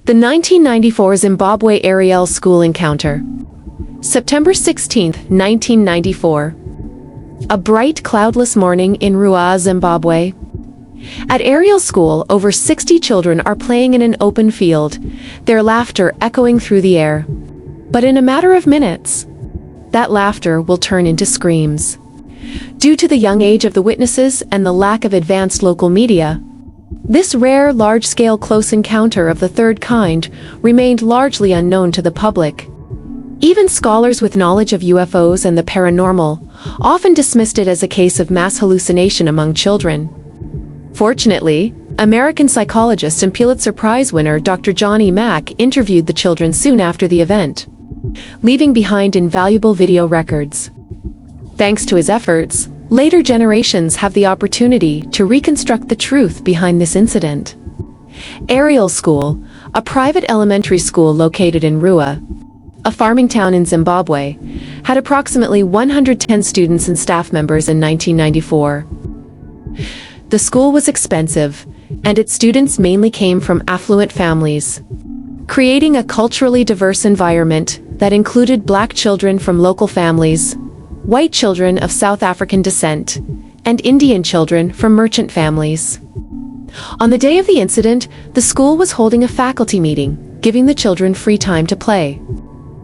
The 1994 Zimbabwe Ariel School encounter. September 16, 1994. A bright, cloudless morning in Ruwa, Zimbabwe. At Ariel School, over 60 children are playing in an open field, their laughter echoing through the air. But in a matter of minutes, that laughter will turn into screams. Due to the young age of the witnesses and the lack of advanced local media, this rare, large-scale close encounter of the third kind remained largely unknown to the public. Even scholars with knowledge of UFOs and the paranormal often dismissed it as a case of mass hallucination among children. Fortunately, American psychologist and Pulitzer Prize winner Dr. John E. Mack interviewed the children soon after the event, leaving behind invaluable video records. Thanks to his efforts, later generations have the opportunity to reconstruct the truth behind this incident. Ariel School, a private elementary school located in Ruwa, a farming town in Zimbabwe, had approximately 110 students and staff members in 1994. The school was expensive, and its students mainly came from affluent families, creating a culturally diverse environment that included black children from local families, white children of South African descent, and Indian children from merchant families. On the day of the incident, the school was holding a faculty meeting, giving the children free time to play.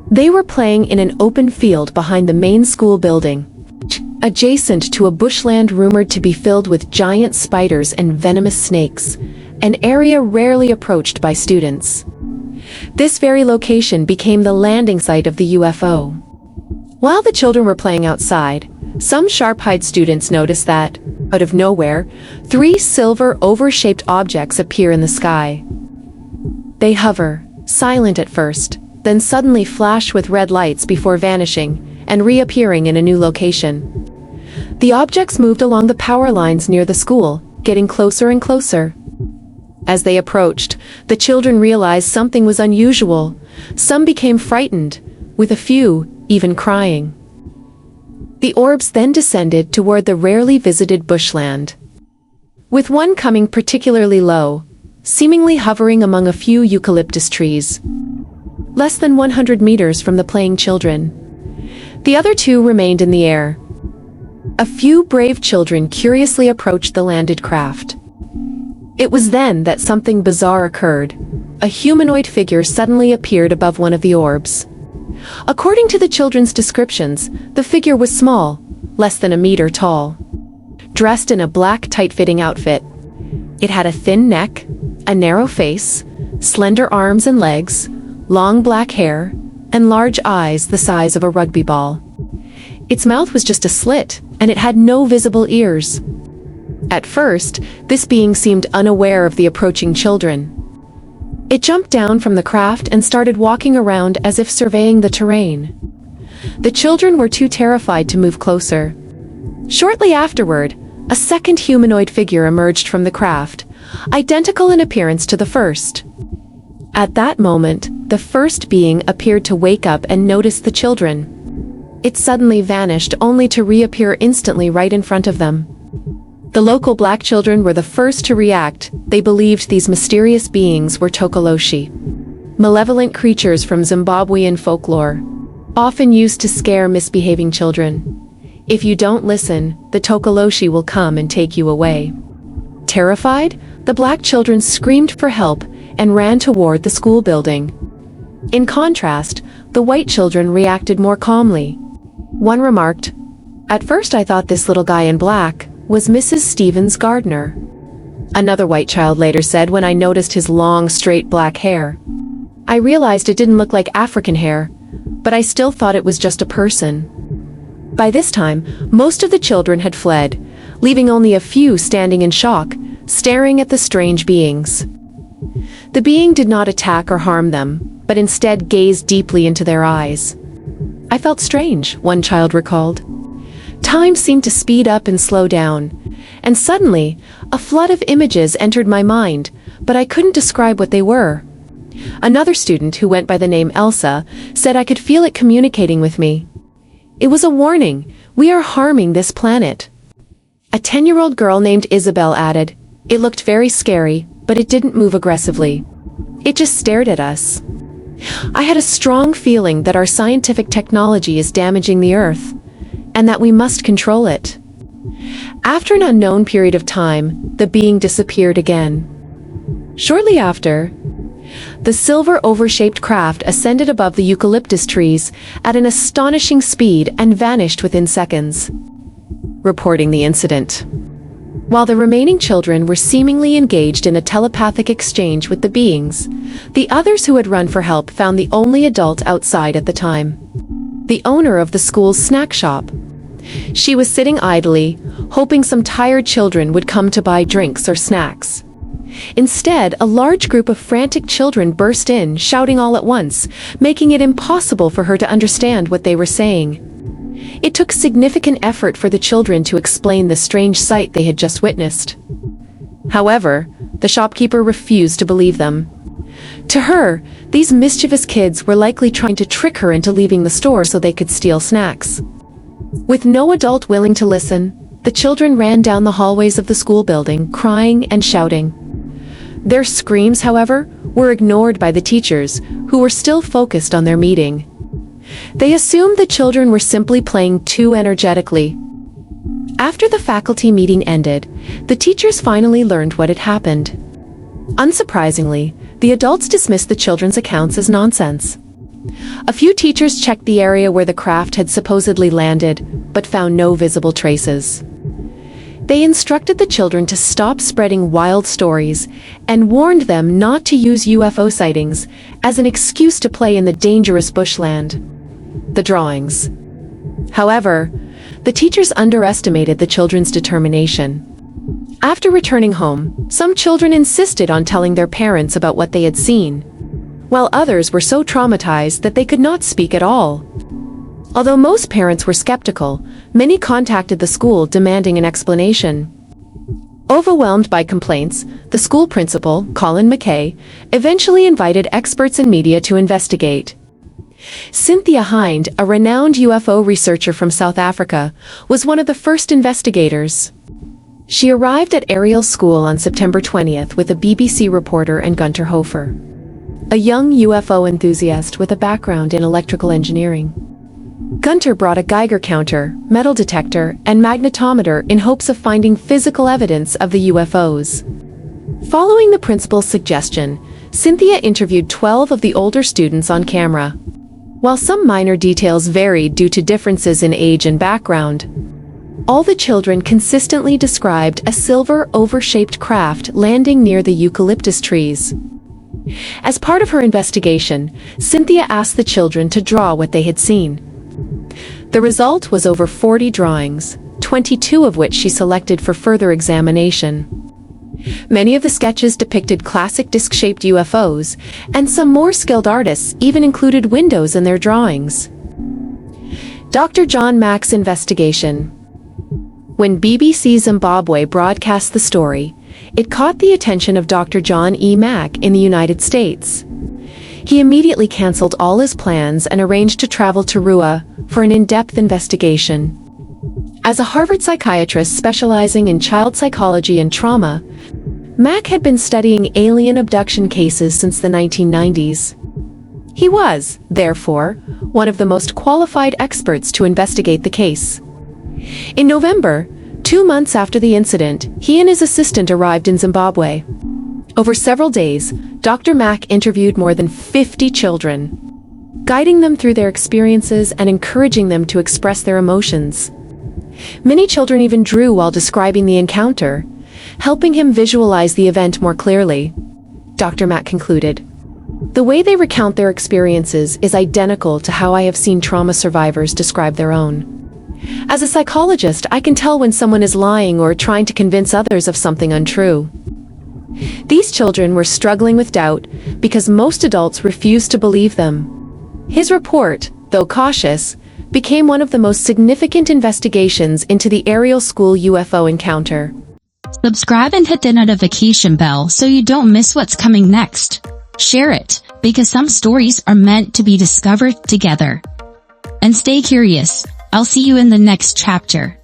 They were playing in an open field behind the main school building, adjacent to a bushland rumored to be filled with giant spiders and venomous snakes, an area rarely approached by students. This very location became the landing site of the UFO. While the children were playing outside, some sharp-eyed students noticed that, out of nowhere, 3 silver oval-shaped objects appear in the sky. They hover, silent at first, then suddenly flash with red lights before vanishing and reappearing in a new location. The objects moved along the power lines near the school, getting closer and closer. As they approached, the children realized something was unusual. Some became frightened, with a few even crying. The orbs then descended toward the rarely visited bushland, with one coming particularly low, seemingly hovering among a few eucalyptus trees, less than 100 meters from the playing children. The other 2 remained in the air. A few brave children curiously approached the landed craft. It was then that something bizarre occurred. A humanoid figure suddenly appeared above one of the orbs. According to the children's descriptions, the figure was small, less than a meter tall, dressed in a black tight-fitting outfit. It had a thin neck, a narrow face, slender arms and legs, long black hair, and large eyes the size of a rugby ball. Its mouth was just a slit, and it had no visible ears. At first, this being seemed unaware of the approaching children. It jumped down from the craft and started walking around as if surveying the terrain. The children were too terrified to move closer. Shortly afterward, a second humanoid figure emerged from the craft, identical in appearance to the first. At that moment, the first being appeared to wake up and notice the children. It suddenly vanished only to reappear instantly right in front of them. The local black children were the first to react. They believed these mysterious beings were tokoloshi, malevolent creatures from Zimbabwean folklore, often used to scare misbehaving children. If you don't listen, the tokoloshi will come and take you away. Terrified, the black children screamed for help and ran toward the school building. In contrast, the white children reacted more calmly. One remarked, "At first I thought this little guy in black was Mrs. Stevens' gardener." Another white child later said, "When I noticed his long, straight black hair, I realized it didn't look like African hair, but I still thought it was just a person." By this time, most of the children had fled, leaving only a few standing in shock, staring at the strange beings. The being did not attack or harm them, but instead gazed deeply into their eyes. "I felt strange," one child recalled. Time seemed to speed up and slow down, and suddenly, a flood of images entered my mind, but I couldn't describe what they were. Another student, who went by the name Elsa, said I could feel it communicating with me. "It was a warning. We are harming this planet." A 10-year-old girl named Isabel added, "It looked very scary, but it didn't move aggressively. It just stared at us. I had a strong feeling that our scientific technology is damaging the Earth, and that we must control it. After an unknown period of time, the being disappeared again. Shortly after, the silver oval-shaped craft ascended above the eucalyptus trees at an astonishing speed and vanished within seconds. Reporting the incident. While the remaining children were seemingly engaged in a telepathic exchange with the beings, the others who had run for help found the only adult outside at the time. The owner of the school's snack shop. She was sitting idly, hoping some tired children would come to buy drinks or snacks. Instead, a large group of frantic children burst in, shouting all at once, making it impossible for her to understand what they were saying. It took significant effort for the children to explain the strange sight they had just witnessed. However, the shopkeeper refused to believe them. To her, these mischievous kids were likely trying to trick her into leaving the store so they could steal snacks. With no adult willing to listen, the children ran down the hallways of the school building, crying and shouting. Their screams, however, were ignored by the teachers, who were still focused on their meeting. They assumed the children were simply playing too energetically. After the faculty meeting ended, the teachers finally learned what had happened. Unsurprisingly, the adults dismissed the children's accounts as nonsense. A few teachers checked the area where the craft had supposedly landed, but found no visible traces. They instructed the children to stop spreading wild stories and warned them not to use UFO sightings as an excuse to play in the dangerous bushland. The drawings. However, the teachers underestimated the children's determination. After returning home, some children insisted on telling their parents about what they had seen, while others were so traumatized that they could not speak at all. Although most parents were skeptical, many contacted the school demanding an explanation. Overwhelmed by complaints, the school principal, Colin McKay, eventually invited experts and media to investigate. Cynthia Hind, a renowned UFO researcher from South Africa, was one of the first investigators. She arrived at Ariel School on September 20th with a BBC reporter and Gunter Hofer, a young UFO enthusiast with a background in electrical engineering. Gunter brought a Geiger counter, metal detector, and magnetometer in hopes of finding physical evidence of the UFOs. Following the principal's suggestion, Cynthia interviewed 12 of the older students on camera. While some minor details varied due to differences in age and background, all the children consistently described a silver oval-shaped craft landing near the eucalyptus trees. As part of her investigation, Cynthia asked the children to draw what they had seen. The result was over 40 drawings, 22 of which she selected for further examination. Many of the sketches depicted classic disc-shaped UFOs, and some more skilled artists even included windows in their drawings. Dr. John Mack's investigation. When BBC Zimbabwe broadcast the story, it caught the attention of Dr. John E. Mack in the United States. He immediately canceled all his plans and arranged to travel to Ruwa for an in-depth investigation. As a Harvard psychiatrist specializing in child psychology and trauma, Mack had been studying alien abduction cases since the 1990s. He was, therefore, one of the most qualified experts to investigate the case. In November, 2 months after the incident, he and his assistant arrived in Zimbabwe. Over several days, Dr. Mack interviewed more than 50 children, guiding them through their experiences and encouraging them to express their emotions. Many children even drew while describing the encounter, helping him visualize the event more clearly. Dr. Mack concluded, "The way they recount their experiences is identical to how I have seen trauma survivors describe their own. As a psychologist, I can tell when someone is lying or trying to convince others of something untrue." These children were struggling with doubt because most adults refused to believe them. His report, though cautious, became one of the most significant investigations into the Ariel School UFO encounter. Subscribe and hit the notification bell so you don't miss what's coming next. Share it, because some stories are meant to be discovered together. And stay curious. I'll see you in the next chapter.